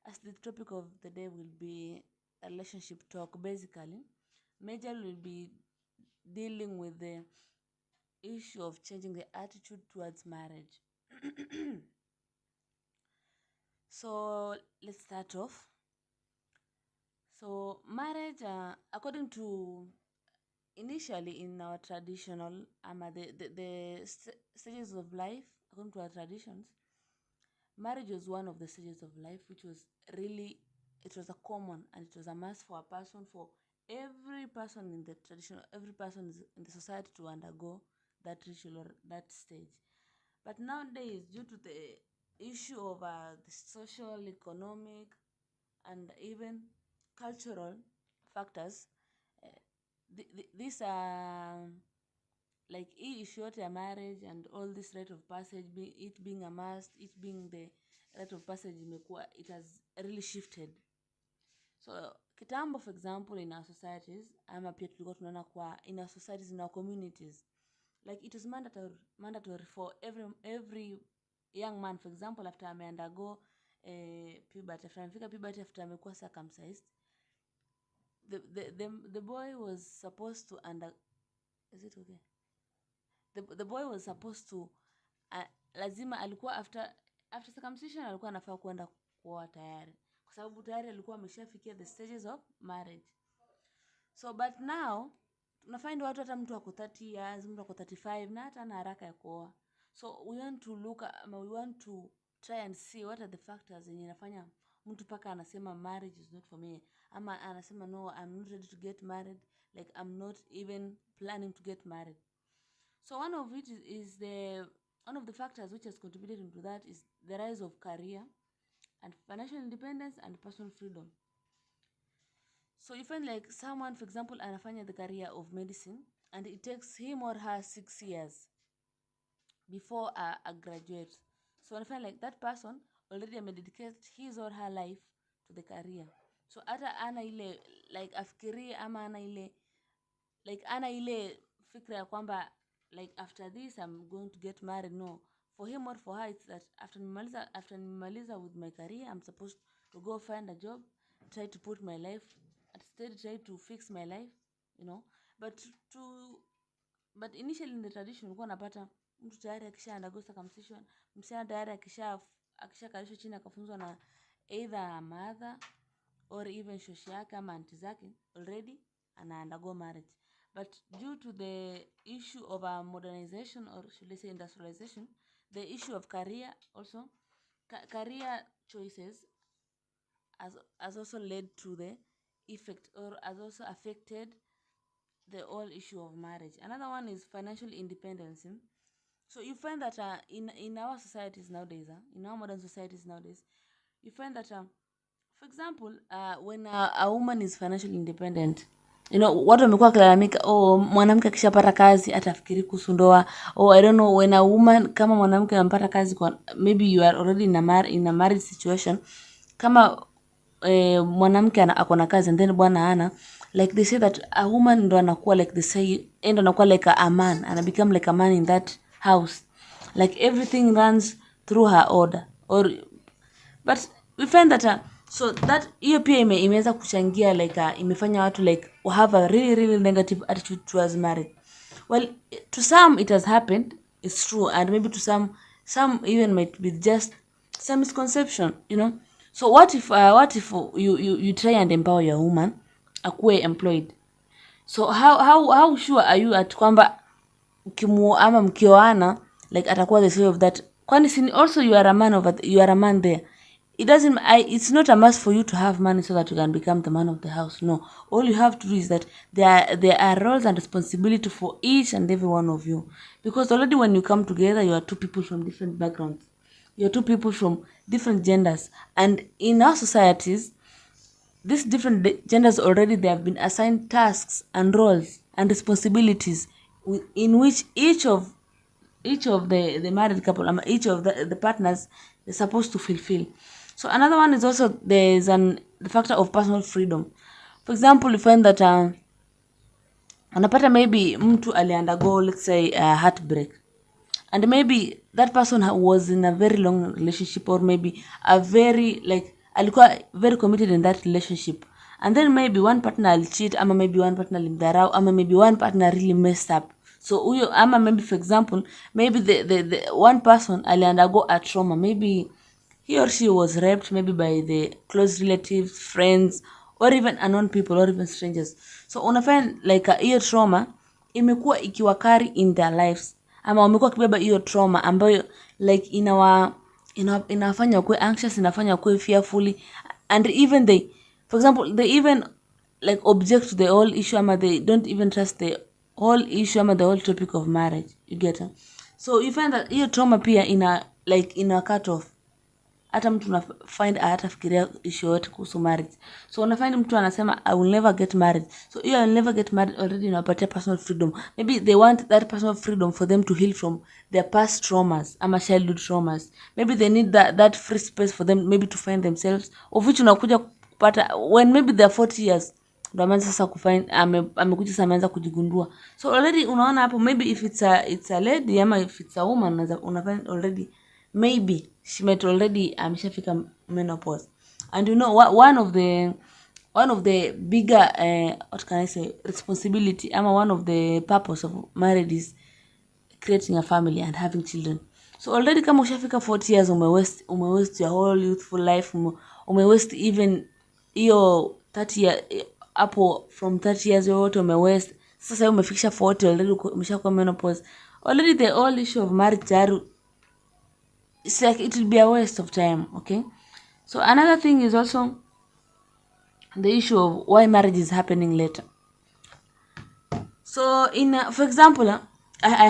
as the topic of the day will be a relationship talk, basically, Major will be dealing with the issue of changing the attitude towards marriage. So let's start off. So marriage, according to initially in our traditional the stages of life, according to our traditions, marriage was one of the stages of life which was really, it was a common and it was a must for a person, for every person in the tradition, every person in the society to undergo that ritual or that stage. But nowadays, due to the issue of the social, economic, and even cultural factors, uh, these are like short a marriage and all this rite of passage, it being a must, it being the rite of passage, it has really shifted. So kitambo, for example, in our societies, ama pia tulikuwa tunaona kwa in our societies, in our communities, like it was mandatory for every young man, for example, after undergo puberty, after amefika puberty, after amekuwa circumcised, the boy was supposed to is it okay? The boy was supposed to lazima alikuwa after circumcision alikuwa anafaa kwenda kuoa tayari, kwa sababu tayari alikuwa ameshafikia the stages of marriage. So but now tunafind watu, hata mtu ako 30 years, mtu ako 35 na hata ana haraka ya kuoa. So we want to we want to try and see what are the factors yenye inafanya mtu paka anasema marriage is not for me, ama anasema no, I'm not ready to get married, like I'm not even planning to get married. So one of the factors which has contributed into that is the rise of career and financial independence and personal freedom. So you find like someone, for example, anafanya the career of medicine and it takes him or her 6 years before a graduate. So I find like that person already dedicated his or her life to the career. So hata ana ile like afikirie ama ana ile like ana ile fikra ya kwamba like after this I'm going to get married. No, for him or for her it's that after nimaliza with my career, I'm supposed to go find a job, try to put my life at steady, try to fix my life, you know. But initially in the tradition ulikuwa unapata mtu tayari akisha undergo circumcision, msichana tayari akishakalishwa chini akafunzwa na either a mother or even shoshi yake ama aunti zake, already ana undergo marriage. But due to the issue of modernization, or should I say industrialization, the issue of career also, career choices has also led to the effect, or has also affected the whole issue of marriage. Another one is financial independence. So you find that in our societies nowadays, in our modern societies nowadays, you find that, for example, when a woman is financially independent, you know, watu wamekuwa kilalamika, mwanamke akishapata kazi atafikiri kuhusu ndoa. I don't know, when a woman, kama mwanamke amepata kazi, maybe you are already in a married situation, kama mwanamke ako na kazi and then bwana ana, like they say that a woman ndo anakuwa like they say ndo anakuwa like a man, and become like a man in that house, like everything runs through her order, but we find that so that hiyo pia imeweza kuchangia like imefanya watu like have a really negative attitude towards marriage. Well, to some it has happened, it's true, and maybe to some even might be just some misconception, you know. So what if you try and empower your woman akuwe employed? So how sure are you at kwamba ama mkioana like atakuwa the same of that? Kwani also you are a man there. It's not a must for you to have money so that you can become the man of the house. No, all you have to do is that there are roles and responsibility for each and every one of you, because already when you come together, you are two people from different backgrounds, you're two people from different genders, and in our societies, these different genders already, they have been assigned tasks and roles and responsibilities in which each of the married couple, each of the partners, is supposed to fulfill. So another one is also the factor of personal freedom. For example, you find that unapata maybe mtu undergo, let's say, a heartbreak, and maybe that person was in a very long relationship, or maybe a very like alikuwa very committed in that relationship, and then maybe one partner will cheat, ama maybe one partner limdharau, ama maybe one partner really messed up. So huyo, ama maybe for example, maybe the one person undergo a trauma, maybe he or she was raped, maybe by the close relatives, friends, or even unknown people, or even strangers. So unafanya like hiyo trauma imekuwa ikiwakari in their lives, ama wamekuwa kibeba hiyo trauma ambayo like inafanya wakue anxious, inafanya wakue fearfully, and even they, for example, they even like object to the whole issue, ama they don't even trust the whole issue, ama the whole topic of marriage. You get it? So you find that hiyo trauma pia ina cut off hata mtu hatafikiria issue yote kuhusu marriage. So unafind mtu anasema I will never get married. So I will never get married already inawapatia personal freedom. Maybe they want that personal freedom for them to heal from their past traumas ama childhood traumas. Maybe they need that free space for them maybe to find themselves, of which unakuja kupata when maybe they are 40 years ndo ameanza sasa kufind, amekuja sasa ameanza kujigundua. So already unaona hapo, maybe if it's a lady ama if it's a woman, unafind already maybe she might already ameshafika menopause. And you know one of the bigger what can I say, responsibility, ama one of the purpose of marriage is creating a family and having children. So already kama ushafika 40 years, umewaste your whole youthful life, umewaste even hiyo 30 years hapo, from 30 years yote umewaste. Sasa umefikisha 40 already, umeshakuwa menopause already. The whole issue of marriage, it's like it will be a waste of time. Okay, so another thing is also the issue of why marriage is happening later. So for example, I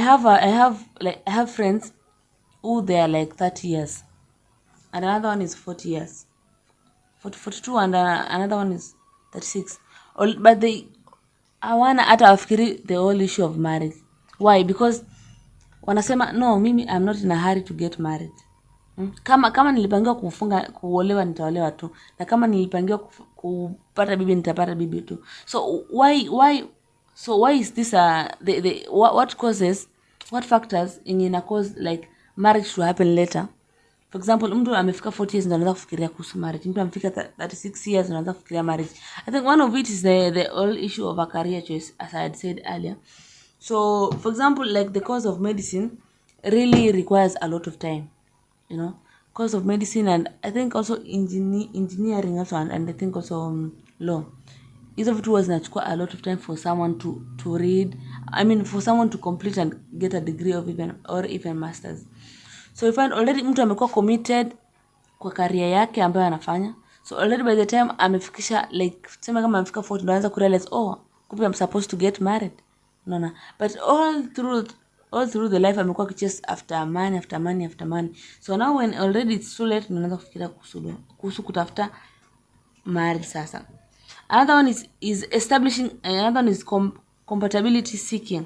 have friends who they are like 30 years and another one is 40 years, 42, and another one is 36, but they hawana hata wafikiri the whole issue of marriage. Why? Because wanasema no, mimi I'm not in a hurry to get married. Kama nilipangiwa kuolewa nitaolewa tu, na kama nilipangiwa kupata bibi nitapata bibi tu. So why is this what factors ina cause like marriage to happen later? For example, mtu amefika 40 years ndio anaanza kufikiria kuhusu marriage. Mtu amefika 36 years ndio anaanza kufikiria marriage. I think one of it is the whole issue of a career choice, as I had said earlier. So for example, like the course of medicine really requires a lot of time, you know, course of medicine, and I think also engineering also, and I think also law. Hizo vitu huwa zinachukua a lot of time for someone to read, I mean for someone to complete and get a degree of even masters. So you find already mtu amekuwa committed kwa career yake ambayo anafanya. So already by the time amefikisha like sema kama amefika 40 ndo anaanza kurealize kumbe I'm supposed to get married. No. But all through the life amekuwa kichase after money. So now when already it's too late, unaanza kufikiria kuhusu kutafuta marriage sasa. Another one is establishing, another one is compatibility seeking.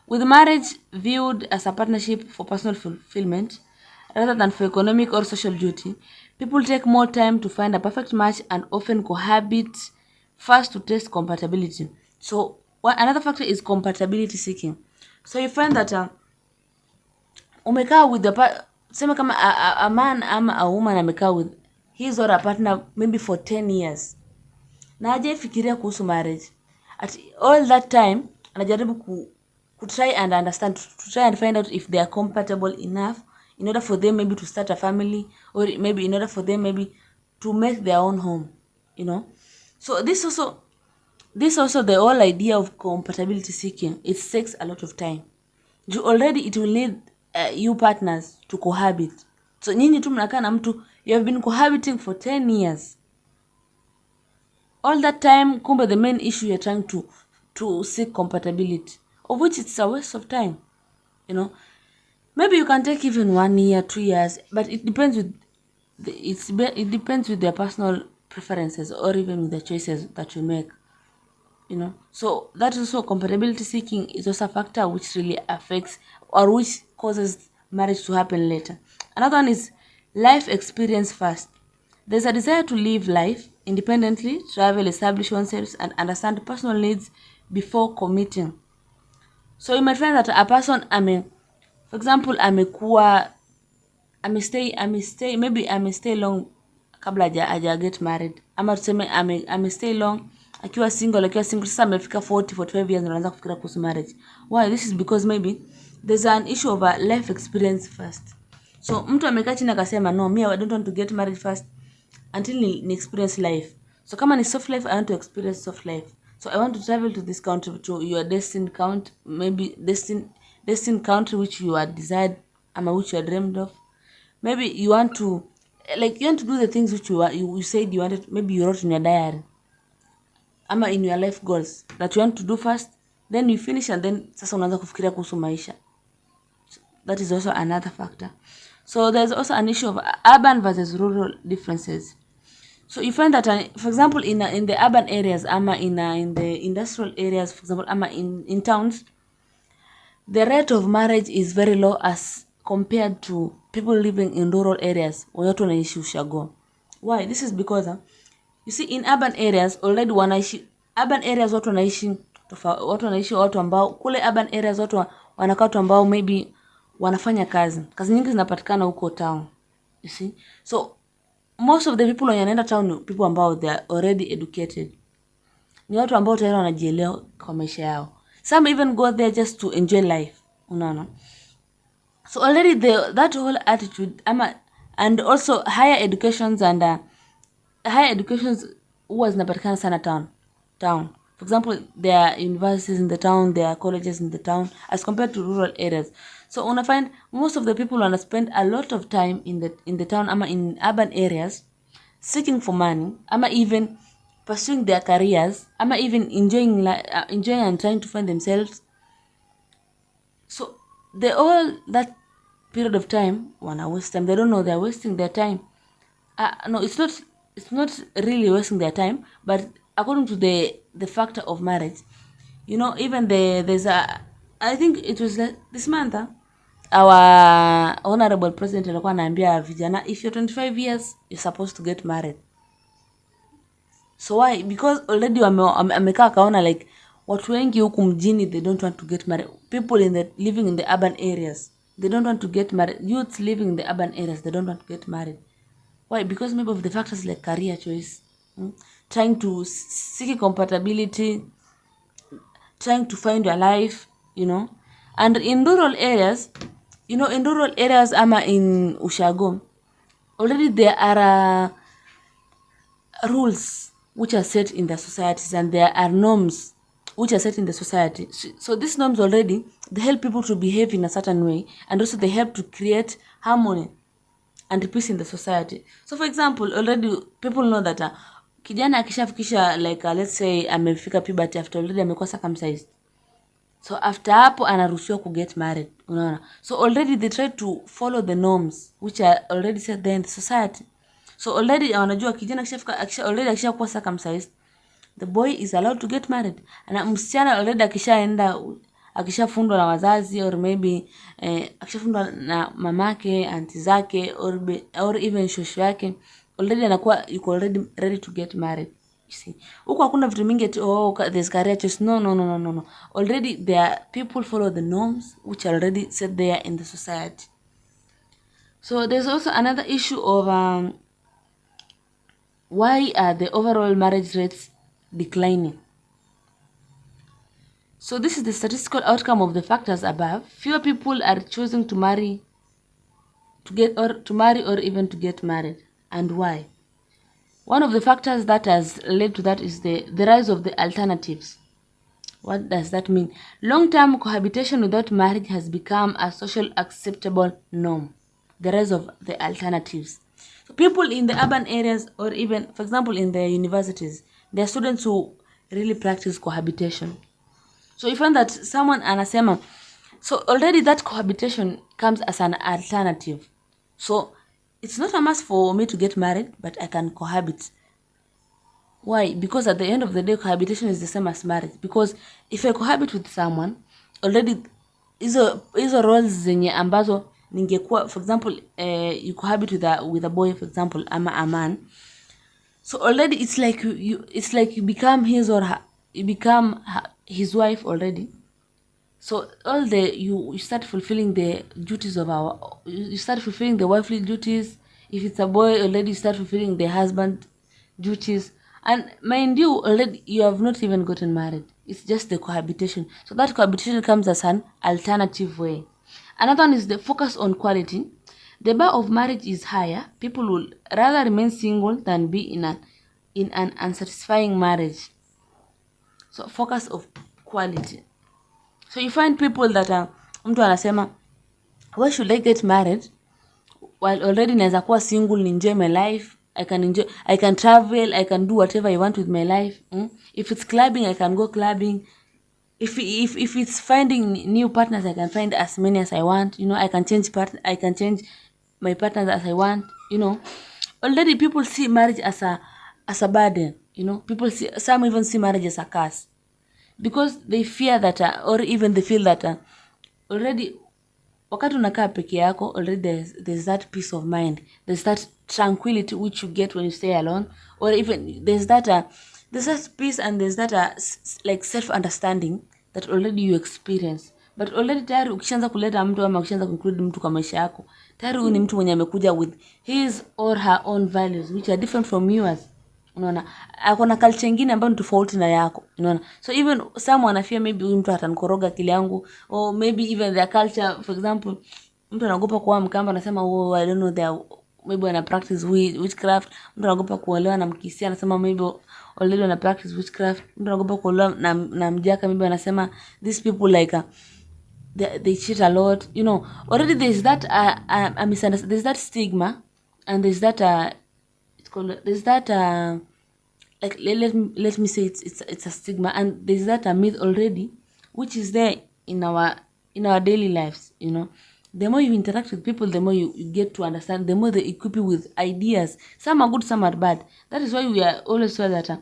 With marriage viewed as a partnership for personal fulfillment rather than for economic or social duty, people take more time to find a perfect match and often cohabit first to test compatibility. So another factor is compatibility seeking. So you find that umekaa with sema kama a man ama a woman amekaa with his or a partner maybe for 10 years na hajafikiria kuhusu marriage. At all that time anajaribu ku try and understand, to try and find out if they are compatible enough in order for them maybe to start a family, or maybe in order for them maybe to make their own home, you know. So this also the whole idea of compatibility seeking, it takes a lot of time. Already it will need you partners to cohabit. So nyinyi tu mnakaa na mtu, you have been cohabiting for 10 years. All that time, kumbe the main issue you're trying to seek compatibility, of which it's a waste of time, you know. Maybe you can take even 1 year, 2 years, but it depends with their personal preferences, or even with the choices that you make, you know. So that is also compatibility seeking is also a factor which really affects or which causes marriage to happen later. Another one is life experience first. There's a desire to live life independently, travel, establish oneself, and understand personal needs before committing. So you might find that a person for example amestay long kabla haja get married, ama tuseme ame stay long akiwa single sasa amefika 45 years anaanza kufikiria kuhusu marriage. Why? This is because maybe there's an issue of a life experience first. So mtu amekaa chini akasema no, me I don't want to get married first until ni experience life. So kama ni soft life, I want to experience soft life. So I want to travel to this country, to your destined country, maybe destined country which you are desired, ama which you are dreamed of. Maybe you want to do the things which you said you wanted, maybe you wrote in your diary, ama in your life goals that you want to do first, then you finish, and then sasa unaanza kufikiria kuhusu maisha. That is also another factor. So there's also an issue of urban versus rural differences. So you find that, for example, in the urban areas, ama in the industrial areas, for example, ama in towns, the rate of marriage is very low as compared to people living in rural areas where watu wanaishi ushago. Why? This is because you see, in urban areas already watu wanaishi watu ambao kule urban areas watu wanakaa watu ambao maybe wanafanya kazi nyingi zinapatikana huko town, you see. So most of the people wanaenda town ni people ambao they are already educated, ni watu ambao tayari wanajielewa kwa maisha yao. Some even go there just to enjoy life, unaona. So already that whole attitude and also higher educations huwa zinapatikana sana town. For example, there are universities in the town, there are colleges in the town as compared to rural areas. So una find most of the people wanna spend a lot of time in the town ama in urban areas seeking for money, ama even pursuing their careers, ama even enjoying and trying to find themselves. So they all that period of time wanna waste time. They don't know they're wasting their time. No, it's not really wasting their time, but according to the factor of marriage, you know, even I think it was this month, our honorable president alikuwa anaambia vijana, if you're 25 years you're supposed to get married. So why? Because already amekaa kaona like watu wengi huku mjini they don't want to get married. People living in the urban areas, they don't want to get married. Youths living in the urban areas, they don't want to get married. Why? Because maybe of the factors like career choice, trying to seek compatibility, trying to find your life, you know. And in rural areas, ama in ushago, already there are rules which are set in the societies, and there are norms which are set in the society. So these norms already, they help people to behave in a certain way, and also they help to create harmony and peace in the society. So for example, already people know that kijana akishafikisha let's say amefika puberty after already amekuwa circumcised, so after hapo anaruhusiwa ku get married, unaona. So already they try to follow the norms which are already set there in the society. So already wanajua kijana akishakuwa circumcised, the boy is allowed to get married. Na msichana already akishafundwa na wazazi, or maybe akishafundwa na mamake, auntie zake, or even shosho yake, already anakuwa yuko already ready to get married. You see, huko hakuna vitu mingi there's career choice. No. Already there people follow the norms which are already set there in the society. So there's also another issue of why are the overall marriage rates declining? So this is the statistical outcome of the factors above. Fewer people are choosing to marry or even to get married. And why? One of the factors that has led to that is the rise of the alternatives. What does that mean? Long-term cohabitation without marriage has become a social acceptable norm. The rise of the alternatives. So people in the urban areas, or even, for example, in the universities, there are students who really practice cohabitation. So you find that someone anasema, so already that cohabitation comes as an alternative. So it's not a must for me to get married, but I can cohabit. Why? Because at the end of the day, cohabitation is the same as marriage. Because if I cohabit with someone, already hizo roles zenye ambazo ningekuwa, for example, you cohabit with a boy, for example, ama a man. So already it's like you become his or her, you become his wife already. So you start fulfilling the duties of you start fulfilling the wifely duties. If it's a boy, already you start fulfilling the husband duties. And mind you, already you have not even gotten married. It's just the cohabitation. So that cohabitation comes as an alternative way. Another one is the focus on quality. The bar of marriage is higher. People will rather remain single than be in an unsatisfying marriage. So focus of quality. So you find people that are mtu anasema, why should I get married while already naweza kuwa single, enjoy my life. I can travel, I can do whatever I want with my life. If it's clubbing, I can go clubbing. If it's finding new partners, I can find as many as I want. I can change my partners as I want. Already people see marriage as a burden. Some even see marriage as a curse, because they fear that or even they feel that already wakati unakaa peke yako, already there's that peace of mind, there's that tranquility which you get when you stay alone, or even there's that peace, and there's that like self understanding that already you experience. But already tayari ukishaanza kuleta mtu ama ukishaanza conclude mtu kwa maisha yako, tayari huyu ni mtu mwenye amekuja with his or her own values which are different from yours. Unaona, akona culture nyingine ambayo ni tofauti na yako. Unaona, so even someone fear maybe huyu mtu atanikoroga akili yangu, or maybe even their culture. For example, mtu anaogopa kuoa Mkamba, anasema I don't know, they maybe wana practice witchcraft. Mtu anaogopa kuolewa na Mkisia, anasema maybe already wana practice witchcraft. Mtu anaogopa kuolewa na Mjaka, maybe anasema these people like they cheat a lot. Already there's that misunderstanding, there's that stigma, and there's that there's that like let me say it's a stigma, and there's that a myth already which is there in our daily lives. The more you interact with people, the more you get to understand, the more they equip you with ideas. Some are good, some are bad. That is why we are always told that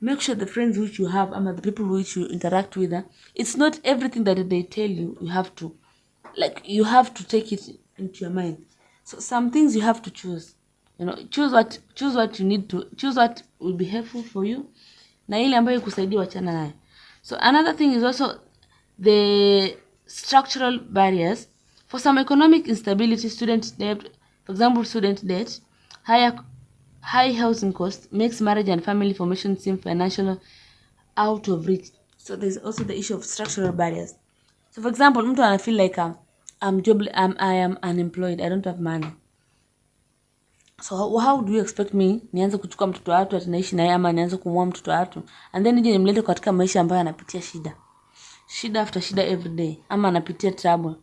make sure the friends which you have, the people which you interact with, it's not everything that they tell you you have to take it into your mind. So some things you have to choose. Choose what you need to choose, what will be helpful for you, na ile ambayo kusaidia wachana nayo. So another thing is also the structural barriers. For some, economic instability, student debt, for example, student debt, high housing cost makes marriage and family formation seem financially out of reach. So there's also the issue of structural barriers. So for example, mtu ana feel like I am unemployed, I don't have money. So how do you expect me nianze kuchukua mtoto watu atinaishi naye, ama nianze kumwoa mtoto watu and then nije nimlete katika maisha ambayo anapitia shida after shida every day, ama anapitia trouble?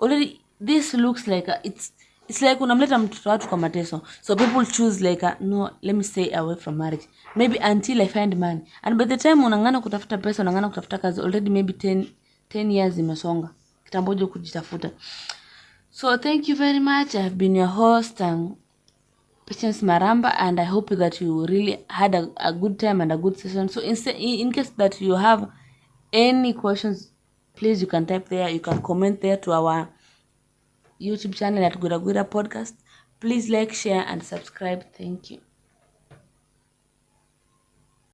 Already this looks like it's like unamleta mtoto watu kwa mateso. So people choose like no, let me stay away from marriage maybe until I find money, and by the time unangana kutafuta pesa, unangana kutafuta kazi, already maybe 10 years imesonga, kitamboje kujitafuta. So thank you very much. I have been your host and Patience Maramba, and I hope that you really had a good time and a good session. So in case that you have any questions, please, you can type there, you can comment there to our YouTube channel at Gwira Gwira Podcast. Please like, share, and subscribe. Thank you.